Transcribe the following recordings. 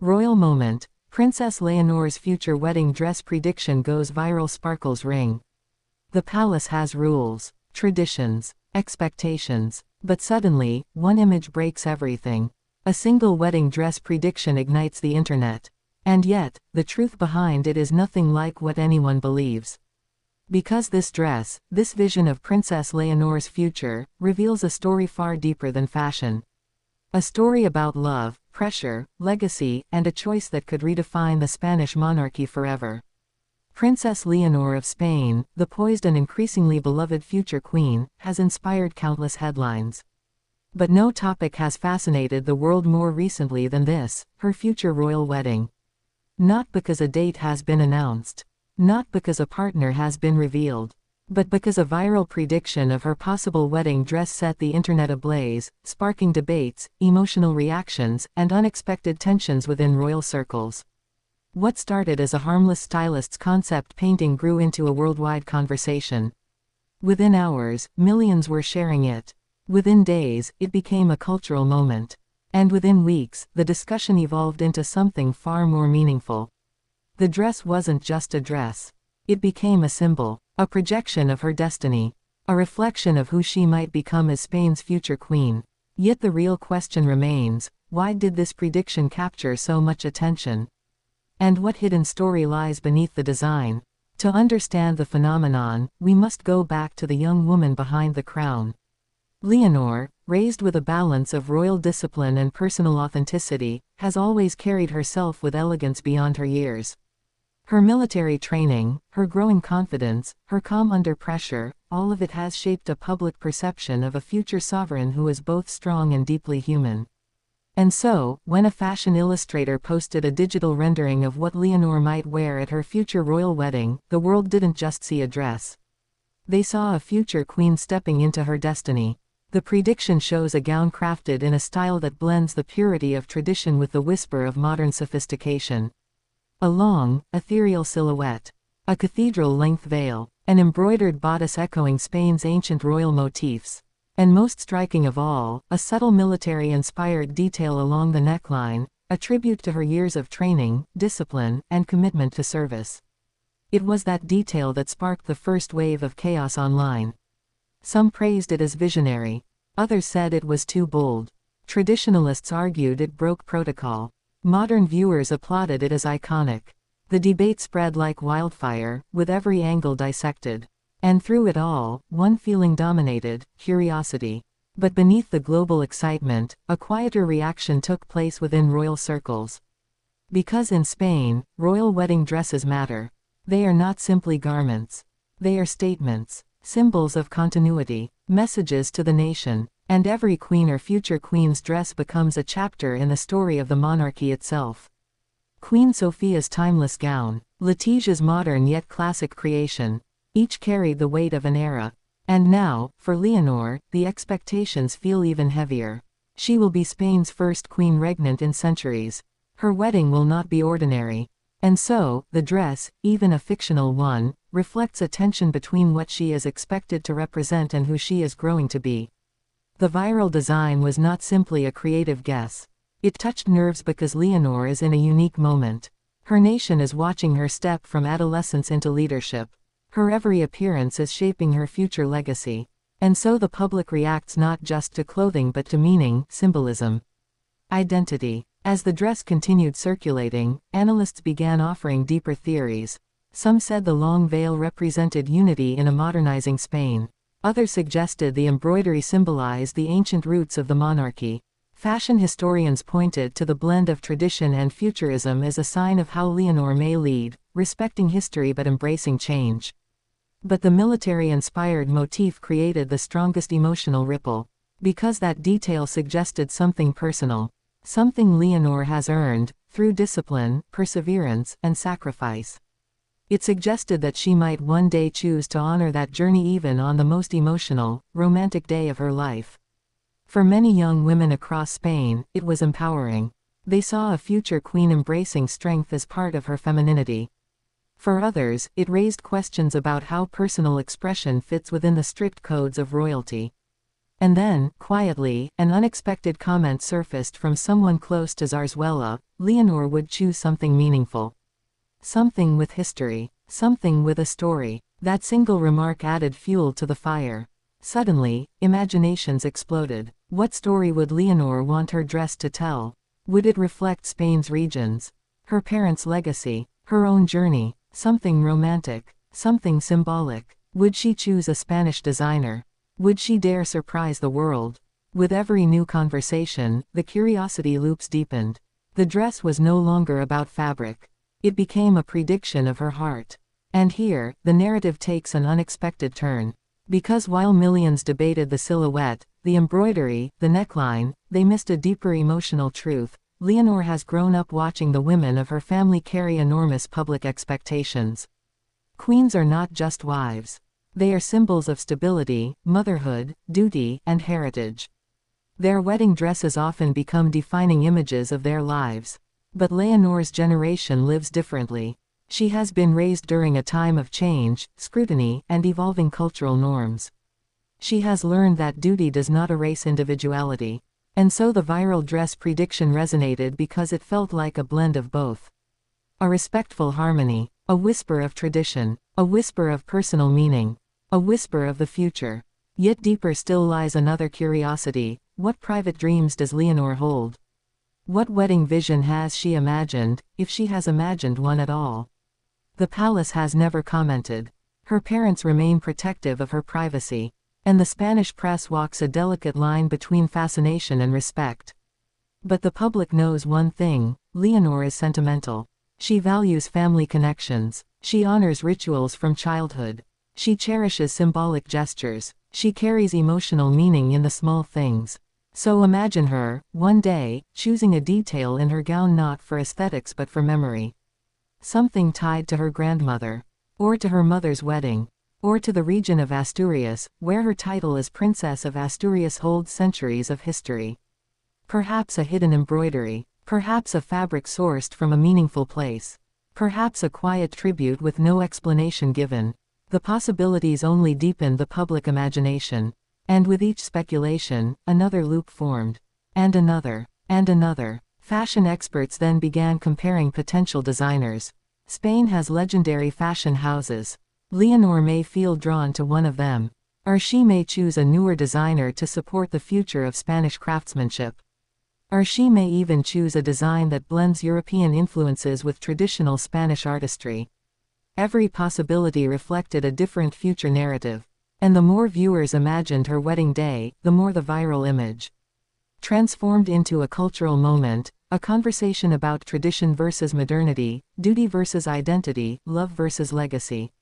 Royal moment. Princess Leonor's future wedding dress prediction goes viral. Sparkles ring. The palace has rules, traditions, expectations. But suddenly, one image breaks everything. A single wedding dress prediction ignites the internet. And yet, the truth behind it is nothing like what anyone believes. Because this dress, this vision of Princess Leonor's future, reveals a story far deeper than fashion. A story about love, pressure, legacy, and a choice that could redefine the Spanish monarchy forever. Princess Leonor of Spain, the poised and increasingly beloved future queen, has inspired countless headlines. But no topic has fascinated the world more recently than this, her future royal wedding. Not because a date has been announced. Not because a partner has been revealed. But because a viral prediction of her possible wedding dress set the internet ablaze, sparking debates, emotional reactions, and unexpected tensions within royal circles. What started as a harmless stylist's concept painting grew into a worldwide conversation. Within hours, millions were sharing it. Within days, it became a cultural moment. And within weeks, the discussion evolved into something far more meaningful. The dress wasn't just a dress. It became a symbol, a projection of her destiny, a reflection of who she might become as Spain's future queen. Yet the real question remains, why did this prediction capture so much attention? And what hidden story lies beneath the design? To understand the phenomenon, we must go back to the young woman behind the crown. Leonor, raised with a balance of royal discipline and personal authenticity, has always carried herself with elegance beyond her years. Her military training, her growing confidence, her calm under pressure, all of it has shaped a public perception of a future sovereign who is both strong and deeply human. And so, when a fashion illustrator posted a digital rendering of what Leonor might wear at her future royal wedding, the world didn't just see a dress. They saw a future queen stepping into her destiny. The prediction shows a gown crafted in a style that blends the purity of tradition with the whisper of modern sophistication. A long, ethereal silhouette. A cathedral-length veil. An embroidered bodice echoing Spain's ancient royal motifs. And most striking of all, a subtle military-inspired detail along the neckline, a tribute to her years of training, discipline, and commitment to service. It was that detail that sparked the first wave of chaos online. Some praised it as visionary. Others said it was too bold. Traditionalists argued it broke protocol. Modern viewers applauded it as iconic. The debate spread like wildfire, with every angle dissected. And through it all, one feeling dominated: curiosity. But beneath the global excitement, a quieter reaction took place within royal circles. Because in Spain, royal wedding dresses matter. They are not simply garments. They are statements, symbols of continuity, messages to the nation. And every queen or future queen's dress becomes a chapter in the story of the monarchy itself. Queen Sophia's timeless gown, Letitia's modern yet classic creation. Each carried the weight of an era. And now, for Leonor, the expectations feel even heavier. She will be Spain's first queen regnant in centuries. Her wedding will not be ordinary. And so, the dress, even a fictional one, reflects a tension between what she is expected to represent and who she is growing to be. The viral design was not simply a creative guess. It touched nerves because Leonor is in a unique moment. Her nation is watching her step from adolescence into leadership. Her every appearance is shaping her future legacy. And so the public reacts not just to clothing but to meaning, symbolism, identity. As the dress continued circulating, analysts began offering deeper theories. Some said the long veil represented unity in a modernizing Spain. Others suggested the embroidery symbolized the ancient roots of the monarchy. Fashion historians pointed to the blend of tradition and futurism as a sign of how Leonor may lead, respecting history but embracing change. But the military-inspired motif created the strongest emotional ripple. Because that detail suggested something personal. Something Leonor has earned, through discipline, perseverance, and sacrifice. It suggested that she might one day choose to honor that journey even on the most emotional, romantic day of her life. For many young women across Spain, it was empowering. They saw a future queen embracing strength as part of her femininity. For others, it raised questions about how personal expression fits within the strict codes of royalty. And then, quietly, an unexpected comment surfaced from someone close to Zarzuela. Leonor would choose something meaningful. Something with history. Something with a story. That single remark added fuel to the fire. Suddenly, imaginations exploded. What story would Leonor want her dress to tell? Would it reflect Spain's regions? Her parents' legacy? Her own journey? Something romantic? Something symbolic? Would she choose a Spanish designer? Would she dare surprise the world? With every new conversation, the curiosity loops deepened. The dress was no longer about fabric. It became a prediction of her heart. And here, the narrative takes an unexpected turn. Because while millions debated the silhouette, the embroidery, the neckline, they missed a deeper emotional truth. Leonor has grown up watching the women of her family carry enormous public expectations. Queens are not just wives. They are symbols of stability, motherhood, duty, and heritage. Their wedding dresses often become defining images of their lives. But Leonor's generation lives differently. She has been raised during a time of change, scrutiny, and evolving cultural norms. She has learned that duty does not erase individuality. And so the viral dress prediction resonated because it felt like a blend of both. A respectful harmony, a whisper of tradition, a whisper of personal meaning, a whisper of the future. Yet deeper still lies another curiosity. What private dreams does Leonor hold? What wedding vision has she imagined, if she has imagined one at all? The palace has never commented. Her parents remain protective of her privacy. And the Spanish press walks a delicate line between fascination and respect. But the public knows one thing: Leonor is sentimental. She values family connections. She honors rituals from childhood. She cherishes symbolic gestures. She carries emotional meaning in the small things. So imagine her, one day, choosing a detail in her gown not for aesthetics but for memory. Something tied to her grandmother. Or to her mother's wedding. Or to the region of Asturias, where her title as Princess of Asturias holds centuries of history. Perhaps a hidden embroidery. Perhaps a fabric sourced from a meaningful place. Perhaps a quiet tribute with no explanation given. The possibilities only deepened the public imagination. And with each speculation, another loop formed. And another. And another. Fashion experts then began comparing potential designers. Spain has legendary fashion houses. Leonor may feel drawn to one of them. Or she may choose a newer designer to support the future of Spanish craftsmanship. Or she may even choose a design that blends European influences with traditional Spanish artistry. Every possibility reflected a different future narrative. And the more viewers imagined her wedding day, the more the viral image transformed into a cultural moment, a conversation about tradition versus modernity, duty versus identity, love versus legacy.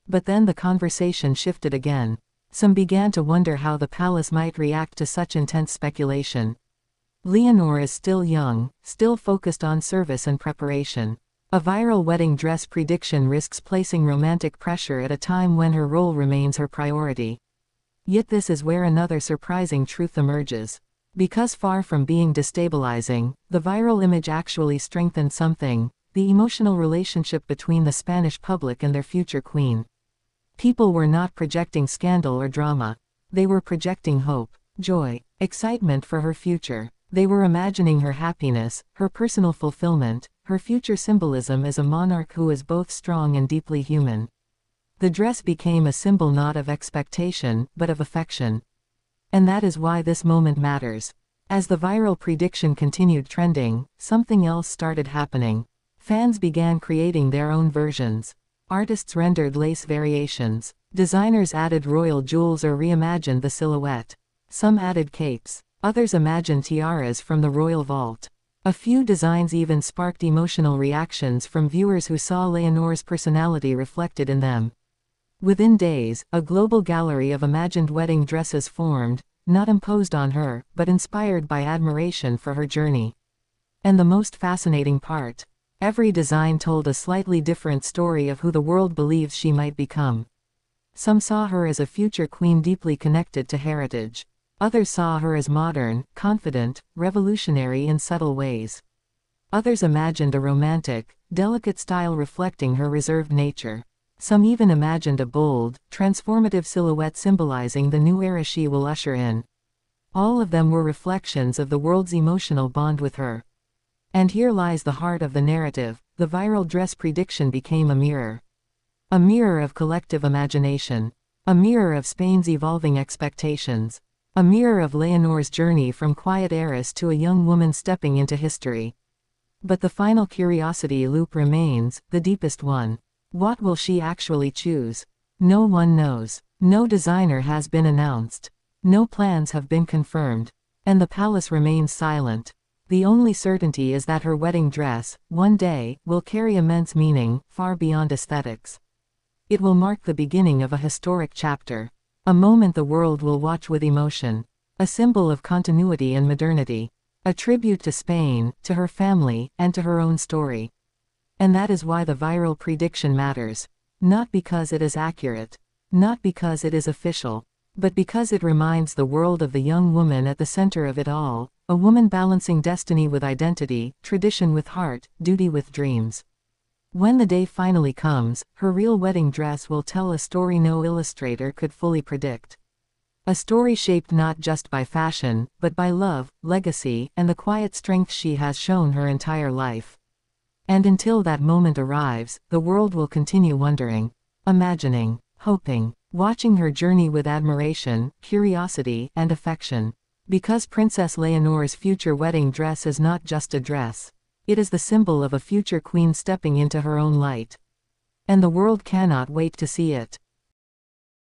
But then the conversation shifted again. Some began to wonder how the palace might react to such intense speculation. Leonor is still young, still focused on service and preparation. A viral wedding dress prediction risks placing romantic pressure at a time when her role remains her priority. Yet this is where another surprising truth emerges. Because far from being destabilizing, the viral image actually strengthened something: the emotional relationship between the Spanish public and their future queen. People were not projecting scandal or drama. They were projecting hope, joy, excitement for her future. They were imagining her happiness, her personal fulfillment, her future symbolism as a monarch who is both strong and deeply human. The dress became a symbol not of expectation, but of affection. And that is why this moment matters. As the viral prediction continued trending, something else started happening. Fans began creating their own versions. Artists rendered lace variations. Designers added royal jewels or reimagined the silhouette. Some added capes. Others imagined tiaras from the royal vault. A few designs even sparked emotional reactions from viewers who saw Leonor's personality reflected in them. Within days, a global gallery of imagined wedding dresses formed, not imposed on her, but inspired by admiration for her journey. And the most fascinating part: every design told a slightly different story of who the world believes she might become. Some saw her as a future queen deeply connected to heritage. Others saw her as modern, confident, revolutionary in subtle ways. Others imagined a romantic, delicate style reflecting her reserved nature. Some even imagined a bold, transformative silhouette symbolizing the new era she will usher in. All of them were reflections of the world's emotional bond with her. And here lies the heart of the narrative. The viral dress prediction became a mirror. A mirror of collective imagination. A mirror of Spain's evolving expectations. A mirror of Leonor's journey from quiet heiress to a young woman stepping into history. But the final curiosity loop remains, the deepest one. What will she actually choose? No one knows. No designer has been announced. No plans have been confirmed. And the palace remains silent. The only certainty is that her wedding dress, one day, will carry immense meaning, far beyond aesthetics. It will mark the beginning of a historic chapter. A moment the world will watch with emotion. A symbol of continuity and modernity. A tribute to Spain, to her family, and to her own story. And that is why the viral prediction matters. Not because it is accurate. Not because it is official. But because it reminds the world of the young woman at the center of it all, a woman balancing destiny with identity, tradition with heart, duty with dreams. When the day finally comes, her real wedding dress will tell a story no illustrator could fully predict. A story shaped not just by fashion, but by love, legacy, and the quiet strength she has shown her entire life. And until that moment arrives, the world will continue wondering, imagining, hoping, watching her journey with admiration, curiosity, and affection. Because Princess Leonor's future wedding dress is not just a dress. It is the symbol of a future queen stepping into her own light. And the world cannot wait to see it.